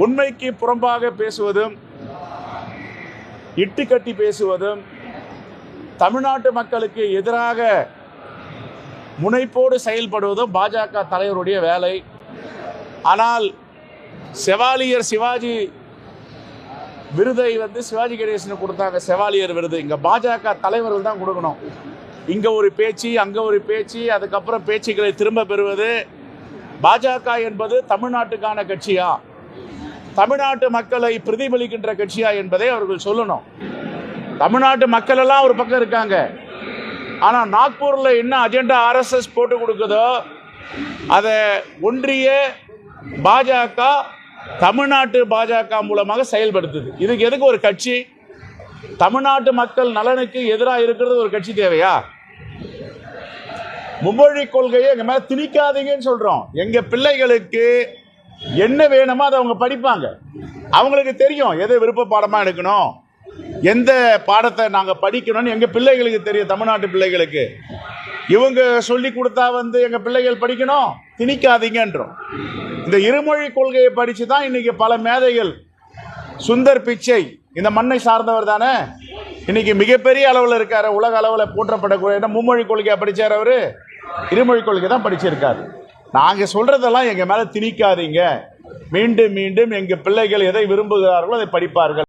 உண்மைக்கு புறம்பாக பேசுவதும் இட்டுக்கட்டி பேசுவதும் தமிழ்நாட்டு மக்களுக்கு எதிராக முனைப்போடு செயல்படுவதும் பாஜக தலைவருடைய வேலை. ஆனால் செவாலியர் சிவாஜி விருதை சிவாஜி கணேசனுக்கு கொடுத்தாங்க. செவாலியர் விருது இங்கே பாஜக தலைவர்கள் தான் கொடுக்கணும். இங்கே ஒரு பேச்சு, அங்கே ஒரு பேச்சு, அதுக்கப்புறம் பேச்சுக்களை திரும்ப பெறுவது. பாஜக என்பது தமிழ்நாட்டுக்கான கட்சியா, தமிழ்நாட்டு மக்களை பிரதிபலிக்கின்ற கட்சியா என்பதை அவர்கள் சொல்லணும். தமிழ்நாட்டு மக்கள் எல்லாம் ஒரு பக்கம் இருக்காங்க. ஆனால் நாக்பூரில் என்ன அஜெண்டா ஆர்எஸ்எஸ் போட்டு கொடுக்குதோ அதை ஒன்றிய பாஜக தமிழ்நாட்டு பாஜக மூலமாக செயல்படுத்துது. இதுக்கு எதுக்கு ஒரு கட்சி? தமிழ்நாட்டு மக்கள் நலனுக்கு எதிராக இருக்கிறது ஒரு கட்சி தேவையா? மும்மொழி கொள்கையை எங்க மேல திணிக்காதீங்கன்னு சொல்றோம். எங்க பிள்ளைகளுக்கு என்ன வேணுமோ அதை அவங்க படிப்பாங்க. அவங்களுக்கு தெரியும் எதை விருப்ப பாடமா எடுக்கணும், எந்த பாடத்தை நாங்க படிக்கணும்னு எங்க பிள்ளைகளுக்கு தெரியும். தமிழ்நாட்டு பிள்ளைகளுக்கு இவங்க சொல்லி கொடுத்தா எங்க பிள்ளைகள் படிக்கணும், திணிக்காதீங்கன்றோம். இந்த இருமொழி கொள்கையை படிச்சு தான் இன்னைக்கு பல மேதைகள், சுந்தர் பிச்சை இந்த மண்ணை சார்ந்தவர் தானே, இன்னைக்கு மிகப்பெரிய அளவில் இருக்காரு, உலக அளவில் போற்றப்படக்கூடிய. மும்மொழி கொள்கையை படிச்சார் அவரு, இருமொழி கொள்கை தான் படிச்சிருக்காரு. நாங்க சொல்றதெல்லாம் எங்க மேல திணிக்காதீங்க. மீண்டும் மீண்டும் எங்க பிள்ளைகள் எதை விரும்புகிறார்களோ அதை படிப்பார்கள்.